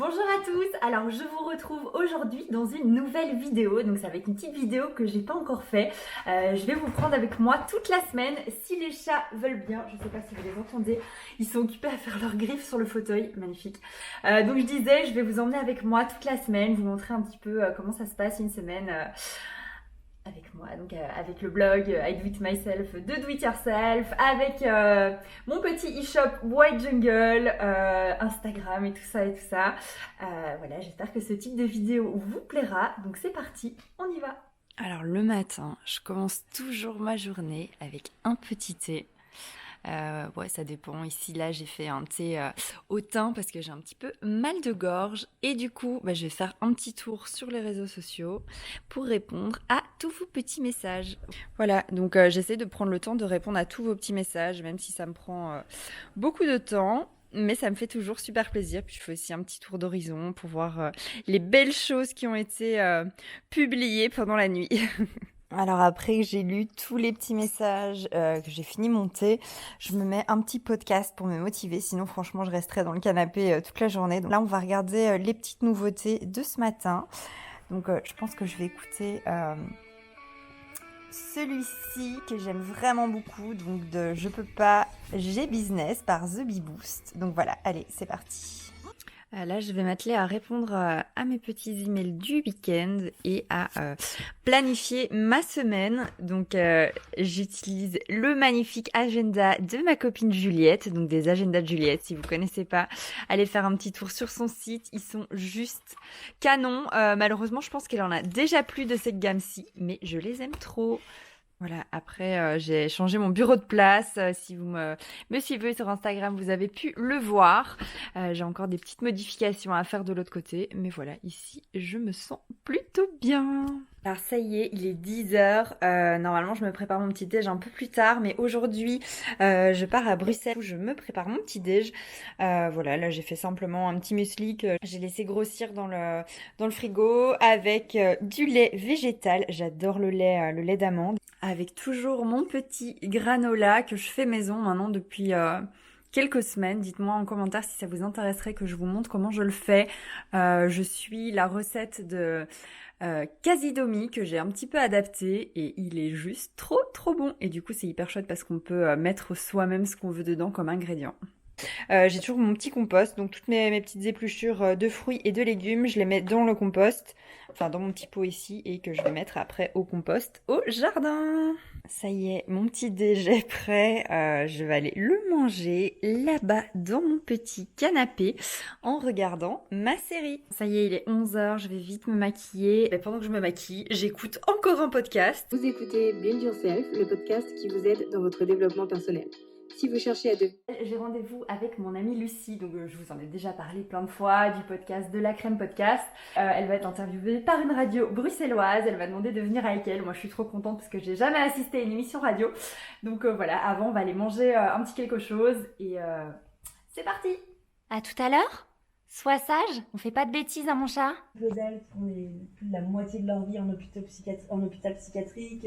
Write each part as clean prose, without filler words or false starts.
Bonjour à tous, alors je vous retrouve aujourd'hui dans une nouvelle vidéo, donc ça va être une petite vidéo que j'ai pas encore fait. Je vais vous prendre avec moi toute la semaine, si les chats veulent bien, je sais pas si vous les entendez, ils sont occupés à faire leurs griffes sur le fauteuil, magnifique. Donc je disais, je vais vous emmener avec moi toute la semaine, vous montrer un petit peu comment ça se passe une semaine avec moi, donc avec le blog I Do It Myself de Do It Yourself, avec mon petit e-shop White Jungle, Instagram et tout ça et tout ça. Voilà, j'espère que ce type de vidéo vous plaira. Donc c'est parti, on y va. Alors le matin, je commence toujours ma journée avec un petit thé. Ouais, ça dépend. Ici, là, j'ai fait un thé au thym parce que j'ai un petit peu mal de gorge. Et du coup, je vais faire un petit tour sur les réseaux sociaux pour répondre à tous vos petits messages. Voilà, donc j'essaie de prendre le temps de répondre à tous vos petits messages, même si ça me prend beaucoup de temps. Mais ça me fait toujours super plaisir. Puis je fais aussi un petit tour d'horizon pour voir les belles choses qui ont été publiées pendant la nuit. Alors après que j'ai lu tous les petits messages, que j'ai fini mon thé, je me mets un petit podcast pour me motiver. Sinon, franchement, je resterai dans le canapé toute la journée. Donc là, on va regarder les petites nouveautés de ce matin. Donc je pense que je vais écouter celui-ci que j'aime vraiment beaucoup. Donc de Je peux pas, j'ai business par The Bee Boost. Donc voilà, allez, c'est parti. Là, je vais m'atteler à répondre à mes petits emails du week-end et à planifier ma semaine. Donc, j'utilise le magnifique agenda de ma copine Juliette, donc des agendas de Juliette. Si vous connaissez pas, allez faire un petit tour sur son site. Ils sont juste canons. Malheureusement, je pense qu'elle en a déjà plus de cette gamme-ci, mais je les aime trop. Voilà, après j'ai changé mon bureau de place. Si vous me suivez sur Instagram, vous avez pu le voir. J'ai encore des petites modifications à faire de l'autre côté. Mais voilà, ici, je me sens plutôt bien. Alors ça y est, il est 10h. Normalement, je me prépare mon petit déj un peu plus tard. Mais aujourd'hui, je pars à Bruxelles où je me prépare mon petit déj. Voilà, là, j'ai fait simplement un petit muesli que j'ai laissé grossir dans le frigo avec du lait végétal. J'adore le lait d'amande. Avec toujours mon petit granola que je fais maison maintenant depuis quelques semaines. Dites-moi en commentaire si ça vous intéresserait que je vous montre comment je le fais. Je suis la recette de Casidomi que j'ai un petit peu adapté et il est juste trop bon. Et du coup c'est hyper chouette parce qu'on peut mettre soi-même ce qu'on veut dedans comme ingrédient. J'ai toujours mon petit compost, donc toutes mes petites épluchures de fruits et de légumes, je les mets dans le compost, enfin dans mon petit pot ici, et que je vais mettre après au compost au jardin. Ça y est, mon petit déj est prêt. Je vais aller le manger là-bas dans mon petit canapé en regardant ma série. Ça y est, il est 11h, je vais vite me maquiller. Et pendant que je me maquille, j'écoute encore un podcast. Vous écoutez Build Yourself, le podcast qui vous aide dans votre développement personnel. Si vous cherchez à devenir... J'ai rendez-vous avec mon amie Lucie, donc je vous en ai déjà parlé plein de fois, du podcast de la crème podcast. Elle va être interviewée par une radio bruxelloise, elle m'a demandé de venir avec elle. Moi je suis trop contente parce que j'ai jamais assisté à une émission radio. Donc voilà, avant on va aller manger un petit quelque chose et c'est parti. À tout à l'heure. Sois sage, on fait pas de bêtises à mon chat. D'elles font plus de la moitié de leur vie en hôpital psychiatrique.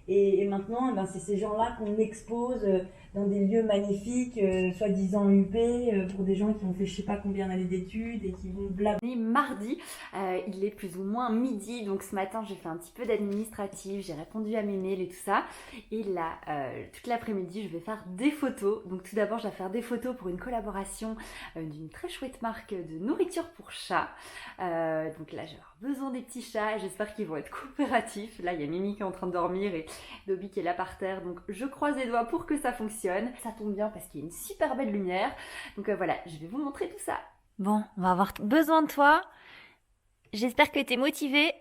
Et maintenant, c'est ces gens-là qu'on expose dans des lieux magnifiques, soi-disant huppés, pour des gens qui ont fait je sais pas combien d'années d'études et qui vont blabla. Mardi, il est plus ou moins midi, donc ce matin j'ai fait un petit peu d'administratif, j'ai répondu à mes mails et tout ça. Et là, toute l'après-midi, je vais faire des photos. Donc tout d'abord, je vais faire des photos pour une collaboration d'une très chouette marque de nourriture pour chats. Donc là, j'ai besoin des petits chats et j'espère qu'ils vont être coopératifs. Là, il y a Mimi qui est en train de dormir et Dobby qui est là par terre, donc je croise les doigts pour que ça fonctionne. Ça tombe bien parce qu'il y a une super belle lumière. Donc voilà, je vais vous montrer tout ça. Bon, on va avoir besoin de toi. J'espère que t'es motivée.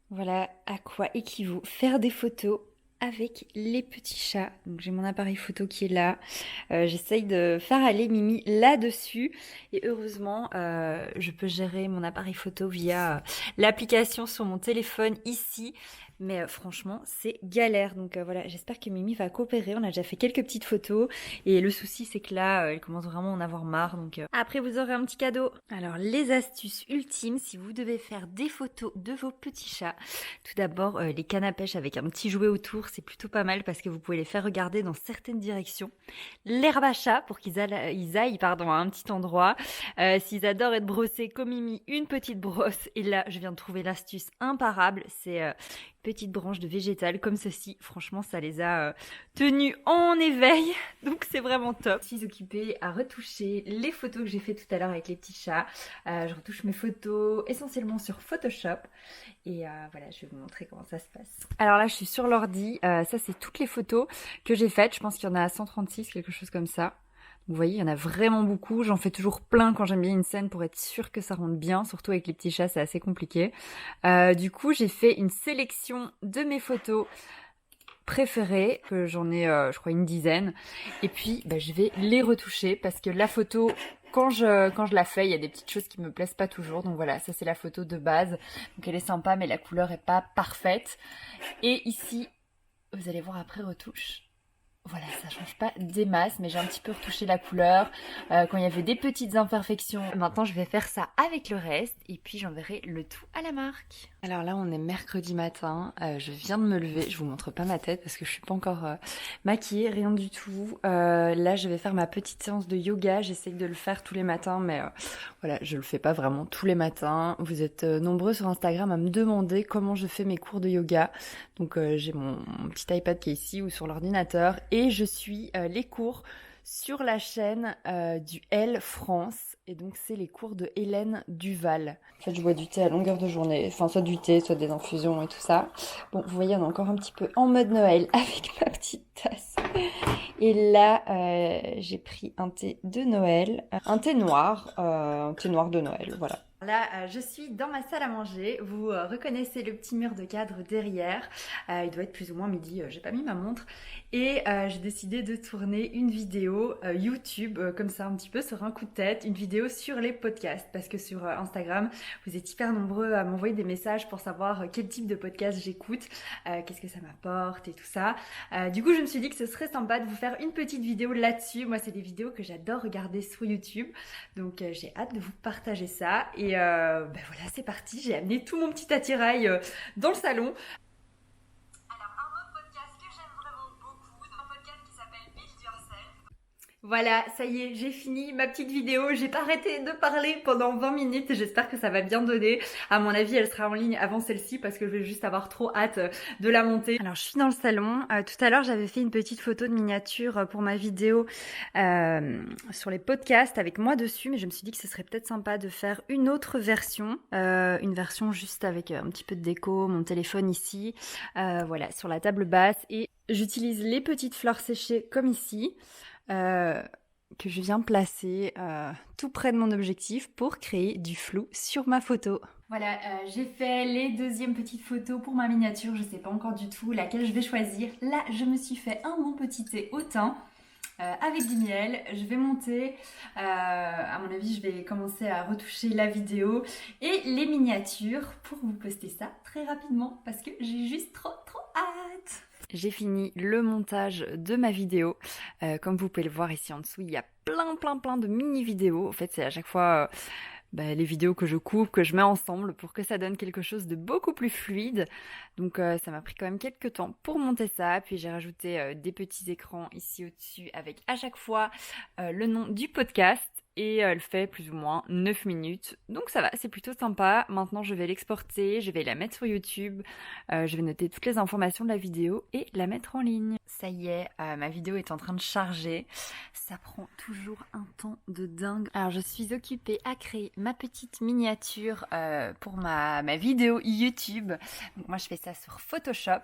Voilà à quoi équivaut faire des photos avec les petits chats. Donc j'ai mon appareil photo qui est là. J'essaye de faire aller Mimi là-dessus. Et heureusement, je peux gérer mon appareil photo via l'application sur mon téléphone ici. Mais franchement, c'est galère. Donc voilà, j'espère que Mimi va coopérer. On a déjà fait quelques petites photos. Et le souci, c'est que là, elle commence vraiment à en avoir marre. Donc après, vous aurez un petit cadeau. Alors, les astuces ultimes, si vous devez faire des photos de vos petits chats. Tout d'abord, les cannes à pêche avec un petit jouet autour, c'est plutôt pas mal parce que vous pouvez les faire regarder dans certaines directions. L'herbe à chat pour qu'ils aillent à un petit endroit. S'ils adorent être brossés comme Mimi, une petite brosse. Et là, je viens de trouver l'astuce imparable. C'est une petite branche de végétal comme ceci. Franchement, ça les a tenus en éveil. Donc, c'est vraiment top. Je suis occupée à retoucher les photos que j'ai fait tout à l'heure avec les petits chats. Je retouche mes photos essentiellement sur Photoshop. Et voilà, je vais vous montrer comment ça se passe. Alors là, je suis sur l'ordi. Ça, c'est toutes les photos que j'ai faites. Je pense qu'il y en a 136, quelque chose comme ça. Vous voyez, il y en a vraiment beaucoup. J'en fais toujours plein quand j'aime bien une scène pour être sûre que ça rentre bien. Surtout avec les petits chats, c'est assez compliqué. Du coup, j'ai fait une sélection de mes photos préférées, que j'en ai, je crois, une dizaine. Et puis, je vais les retoucher parce que la photo, quand je la fais, il y a des petites choses qui me plaisent pas toujours. Donc voilà, ça c'est la photo de base. Donc elle est sympa, mais la couleur est pas parfaite. Et ici, vous allez voir après retouche. Voilà, ça change pas des masses, mais j'ai un petit peu retouché la couleur quand il y avait des petites imperfections. Maintenant, je vais faire ça avec le reste et puis j'enverrai le tout à la marque. Alors là, on est mercredi matin. Je viens de me lever. Je vous montre pas ma tête parce que je suis pas encore maquillée, rien du tout. Là, je vais faire ma petite séance de yoga. J'essaye de le faire tous les matins, mais voilà, je le fais pas vraiment tous les matins. Vous êtes nombreux sur Instagram à me demander comment je fais mes cours de yoga. Donc j'ai mon petit iPad qui est ici ou sur l'ordinateur et je suis les cours sur la chaîne du L France et donc c'est les cours de Hélène Duval. En fait je bois du thé à longueur de journée, enfin soit du thé, soit des infusions et tout ça. Bon vous voyez on est encore un petit peu en mode Noël avec ma petite tasse. Et là j'ai pris un thé de Noël, un thé noir de Noël, voilà. Là, je suis dans ma salle à manger. Vous reconnaissez le petit mur de cadre derrière. Il doit être plus ou moins midi. J'ai pas mis ma montre. Et j'ai décidé de tourner une vidéo YouTube, comme ça un petit peu sur un coup de tête. Une vidéo sur les podcasts. Parce que sur Instagram, vous êtes hyper nombreux à m'envoyer des messages pour savoir quel type de podcast j'écoute. Qu'est-ce que ça m'apporte et tout ça. Du coup, je me suis dit que ce serait sympa de vous faire une petite vidéo là-dessus. Moi, c'est des vidéos que j'adore regarder sur YouTube. Donc, j'ai hâte de vous partager ça. Et voilà, c'est parti. J'ai amené tout mon petit attirail dans le salon. Alors, un autre podcast que j'aime vraiment beaucoup, un podcast qui s'appelle Build Yourself. Voilà, ça y est, j'ai fini ma petite vidéo. J'ai pas arrêté de parler pendant 20 minutes. J'espère que ça va bien donner. À mon avis, elle sera en ligne avant celle-ci parce que je vais juste avoir trop hâte de la monter. Alors, je suis dans le salon. Tout à l'heure, j'avais fait une petite photo de miniature pour ma vidéo sur les podcasts avec moi dessus. Mais je me suis dit que ce serait peut-être sympa de faire une autre version. Une version juste avec un petit peu de déco, mon téléphone ici. Voilà, sur la table basse. Et j'utilise les petites fleurs séchées comme ici. Que je viens placer tout près de mon objectif pour créer du flou sur ma photo. Voilà, j'ai fait les deuxièmes petites photos pour ma miniature, je sais pas encore du tout laquelle je vais choisir. Là, je me suis fait un bon petit thé au thym avec du miel. Je vais monter, à mon avis, je vais commencer à retoucher la vidéo et les miniatures pour vous poster ça très rapidement parce que j'ai juste trop hâte. J'ai fini le montage de ma vidéo. Comme vous pouvez le voir ici en dessous, il y a plein de mini-vidéos. En fait, c'est à chaque fois les vidéos que je coupe, que je mets ensemble pour que ça donne quelque chose de beaucoup plus fluide. Donc ça m'a pris quand même quelques temps pour monter ça. Puis j'ai rajouté des petits écrans ici au-dessus avec à chaque fois le nom du podcast. Et elle fait plus ou moins 9 minutes. Donc ça va, c'est plutôt sympa. Maintenant, je vais l'exporter, je vais la mettre sur YouTube. Je vais noter toutes les informations de la vidéo et la mettre en ligne. Ça y est, ma vidéo est en train de charger. Ça prend toujours un temps de dingue. Alors, je suis occupée à créer ma petite miniature pour ma vidéo YouTube. Donc moi, je fais ça sur Photoshop.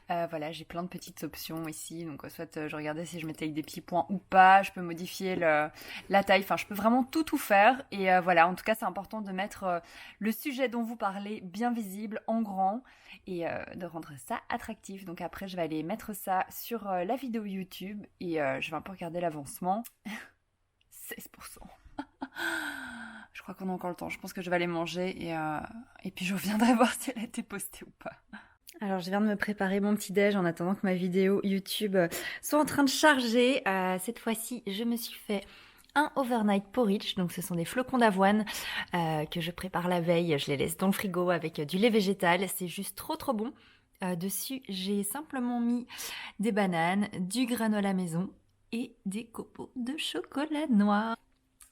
Voilà, j'ai plein de petites options ici. Donc soit je regardais si je mettais avec des petits points ou pas. Je peux modifier la taille. Enfin, je peux vraiment tout faire. Et voilà, en tout cas, c'est important de mettre le sujet dont vous parlez bien visible, en grand, et de rendre ça attractif. Donc après, je vais aller mettre ça sur la vidéo YouTube et je vais un peu regarder l'avancement. 16%. Je crois qu'on a encore le temps. Je pense que je vais aller manger et puis je reviendrai voir si elle a été postée ou pas. Alors je viens de me préparer mon petit déj en attendant que ma vidéo YouTube soit en train de charger. Cette fois-ci, je me suis fait un overnight porridge, donc ce sont des flocons d'avoine que je prépare la veille. Je les laisse dans le frigo avec du lait végétal, c'est juste trop bon. Dessus, j'ai simplement mis des bananes, du granola maison et des copeaux de chocolat noir.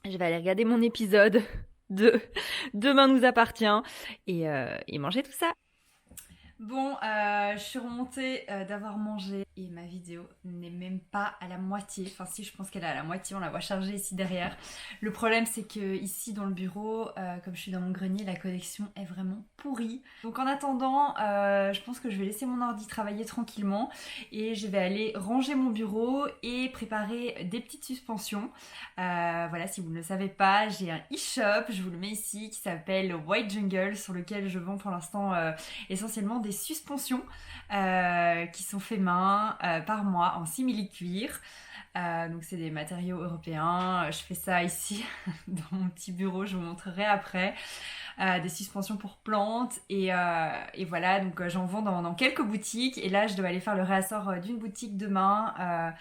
Je vais aller regarder mon épisode de Demain nous appartient et manger tout ça. Bon, je suis remontée d'avoir mangé et ma vidéo n'est même pas à la moitié. Enfin si, je pense qu'elle est à la moitié, on la voit chargée ici derrière. Le problème c'est que ici dans le bureau, comme je suis dans mon grenier, la connexion est vraiment pourrie. Donc en attendant, je pense que je vais laisser mon ordi travailler tranquillement et je vais aller ranger mon bureau et préparer des petites suspensions. Voilà, si vous ne le savez pas, j'ai un e-shop, je vous le mets ici, qui s'appelle White Jungle, sur lequel je vends pour l'instant essentiellement des suspensions qui sont faits main par moi en simili-cuir. Donc c'est des matériaux européens. Je fais ça ici dans mon petit bureau, je vous montrerai après. Des suspensions pour plantes et voilà, donc j'en vends dans quelques boutiques et là je dois aller faire le réassort d'une boutique demain.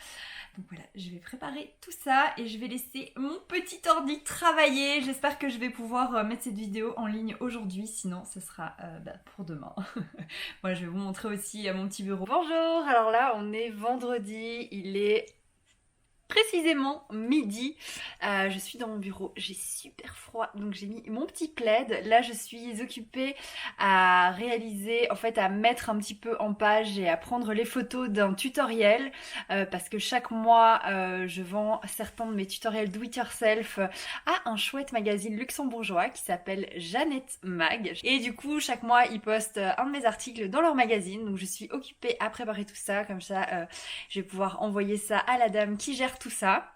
Donc voilà, je vais préparer tout ça et je vais laisser mon petit ordi travailler. J'espère que je vais pouvoir mettre cette vidéo en ligne aujourd'hui, sinon ce sera pour demain. Moi je vais vous montrer aussi mon petit bureau. Bonjour, alors là on est vendredi, il est précisément midi. Je suis dans mon bureau, j'ai super froid, donc j'ai mis mon petit plaid. Là je suis occupée à réaliser, en fait à mettre un petit peu en page et à prendre les photos d'un tutoriel parce que chaque mois je vends certains de mes tutoriels do it yourself à un chouette magazine luxembourgeois qui s'appelle Jeannette Mag. Et du coup chaque mois ils postent un de mes articles dans leur magazine, donc je suis occupée à préparer tout ça, comme ça je vais pouvoir envoyer ça à la dame qui gère tout ça.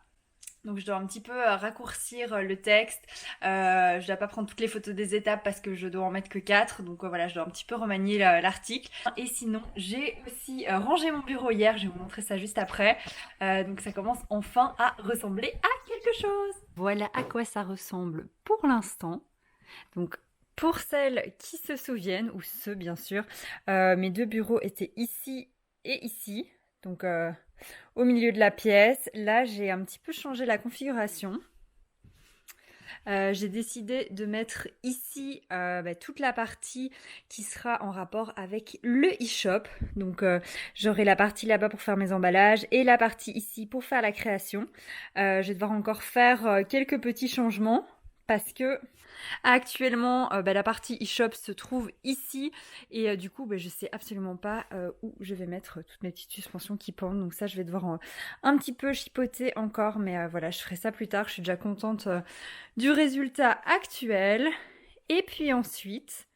Donc je dois un petit peu raccourcir le texte, je dois pas prendre toutes les photos des étapes parce que je dois en mettre que 4, donc voilà, je dois un petit peu remanier l'article. Et sinon j'ai aussi rangé mon bureau hier, je vais vous montrer ça juste après, donc ça commence enfin à ressembler à quelque chose. Voilà à quoi ça ressemble pour l'instant. Donc pour celles qui se souviennent, ou ceux bien sûr, mes deux bureaux étaient ici et ici, donc au milieu de la pièce. Là, j'ai un petit peu changé la configuration. J'ai décidé de mettre ici toute la partie qui sera en rapport avec le e-shop. Donc j'aurai la partie là-bas pour faire mes emballages et la partie ici pour faire la création. Je vais devoir encore faire quelques petits changements parce que actuellement la partie e-shop se trouve ici et du coup je sais absolument pas où je vais mettre toutes mes petites suspensions qui pendent, donc ça je vais devoir un petit peu chipoter encore, mais voilà, je ferai ça plus tard. Je suis déjà contente du résultat actuel. Et puis ensuite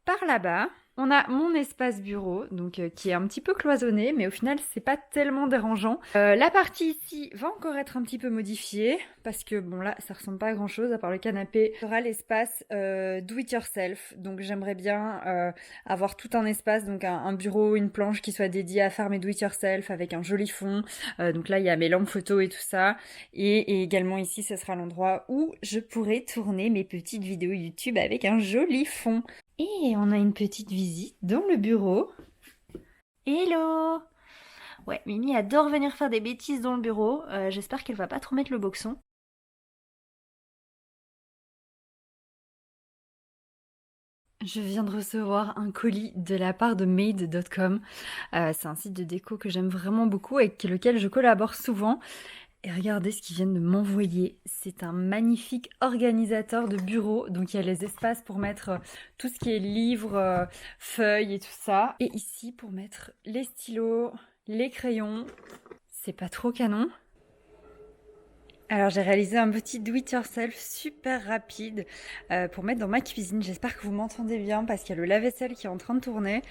par là-bas on a mon espace bureau, donc qui est un petit peu cloisonné, mais au final c'est pas tellement dérangeant. La partie ici va encore être un petit peu modifiée, parce que bon là ça ressemble pas à grand chose à part le canapé. Il y aura l'espace do it yourself, donc j'aimerais bien avoir tout un espace, donc un bureau, une planche qui soit dédiée à faire mes do it yourself avec un joli fond. Donc là il y a mes lampes photos et tout ça, et également ici ce sera l'endroit où je pourrai tourner mes petites vidéos YouTube avec un joli fond. Et on a une petite visite dans le bureau. Hello! Ouais, Mimi adore venir faire des bêtises dans le bureau. J'espère qu'elle va pas trop mettre le boxon. Je viens de recevoir un colis de la part de made.com. C'est un site de déco que j'aime vraiment beaucoup et avec lequel je collabore souvent. Et regardez ce qu'ils viennent de m'envoyer. C'est un magnifique organisateur de bureau. Donc il y a les espaces pour mettre tout ce qui est livres, feuilles et tout ça. Et ici pour mettre les stylos, les crayons. C'est pas trop canon. Alors j'ai réalisé un petit do it yourself super rapide pour mettre dans ma cuisine. J'espère que vous m'entendez bien parce qu'il y a le lave-vaisselle qui est en train de tourner.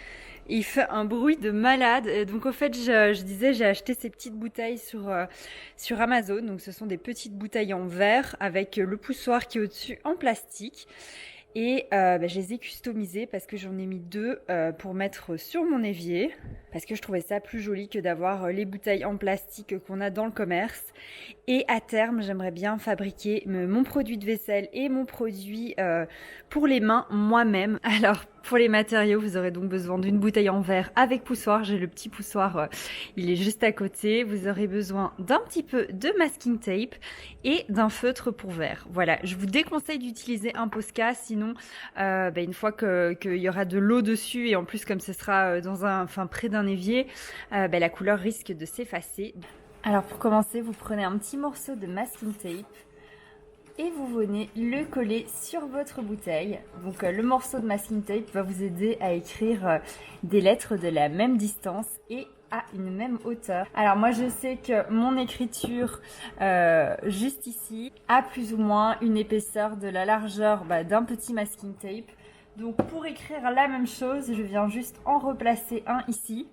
Et il fait un bruit de malade. Et donc au fait je disais, j'ai acheté ces petites bouteilles sur Amazon. Donc ce sont des petites bouteilles en verre avec le poussoir qui est au-dessus en plastique. Et je les ai customisés parce que j'en ai mis 2 pour mettre sur mon évier. Parce que je trouvais ça plus joli que d'avoir les bouteilles en plastique qu'on a dans le commerce. Et à terme, j'aimerais bien fabriquer mon produit de vaisselle et mon produit pour les mains moi-même. Alors, pour les matériaux, vous aurez donc besoin d'une bouteille en verre avec poussoir. J'ai le petit poussoir, il est juste à côté. Vous aurez besoin d'un petit peu de masking tape et d'un feutre pour verre. Voilà, je vous déconseille d'utiliser un Posca, sinon une fois qu'il y aura de l'eau dessus et en plus comme ce sera près d'un évier, la couleur risque de s'effacer. Alors pour commencer, vous prenez un petit morceau de masking tape et vous venez le coller sur votre bouteille. Donc le morceau de masking tape va vous aider à écrire des lettres de la même distance et à une même hauteur. Alors moi je sais que mon écriture juste ici a plus ou moins une épaisseur de la largeur d'un petit masking tape. Donc pour écrire la même chose, je viens juste en replacer un ici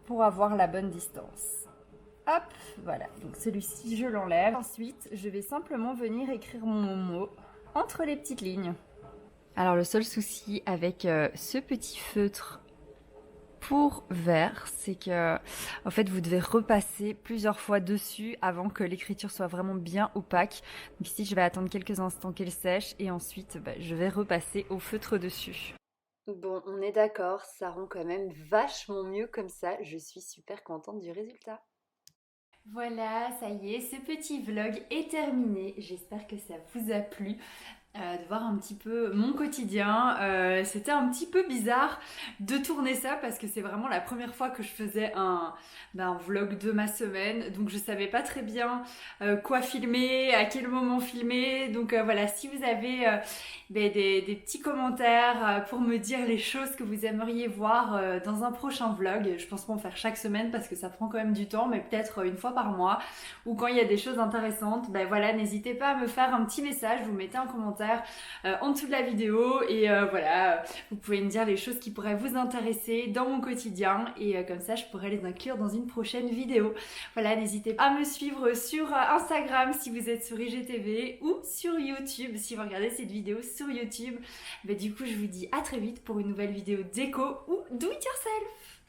pour avoir la bonne distance. Hop, voilà, donc celui-ci je l'enlève. Ensuite, je vais simplement venir écrire mon mot entre les petites lignes. Alors le seul souci avec ce petit feutre pour verre, c'est que en fait vous devez repasser plusieurs fois dessus avant que l'écriture soit vraiment bien opaque. Donc ici je vais attendre quelques instants qu'elle sèche et ensuite je vais repasser au feutre dessus. Bon, on est d'accord, ça rend quand même vachement mieux comme ça. Je suis super contente du résultat. Voilà, ça y est, ce petit vlog est terminé. J'espère que ça vous a plu. De voir un petit peu mon quotidien. C'était un petit peu bizarre de tourner ça parce que c'est vraiment la première fois que je faisais un vlog de ma semaine, donc je savais pas très bien quoi filmer, à quel moment filmer. Donc voilà, si vous avez des petits commentaires pour me dire les choses que vous aimeriez voir dans un prochain vlog, je pense pas en faire chaque semaine parce que ça prend quand même du temps, mais peut-être une fois par mois ou quand il y a des choses intéressantes, voilà, n'hésitez pas à me faire un petit message, vous mettez un commentaire en dessous de la vidéo et voilà, vous pouvez me dire les choses qui pourraient vous intéresser dans mon quotidien et comme ça je pourrais les inclure dans une prochaine vidéo. Voilà, n'hésitez pas à me suivre sur Instagram si vous êtes sur IGTV ou sur YouTube si vous regardez cette vidéo sur YouTube. Du coup je vous dis à très vite pour une nouvelle vidéo déco ou do it yourself.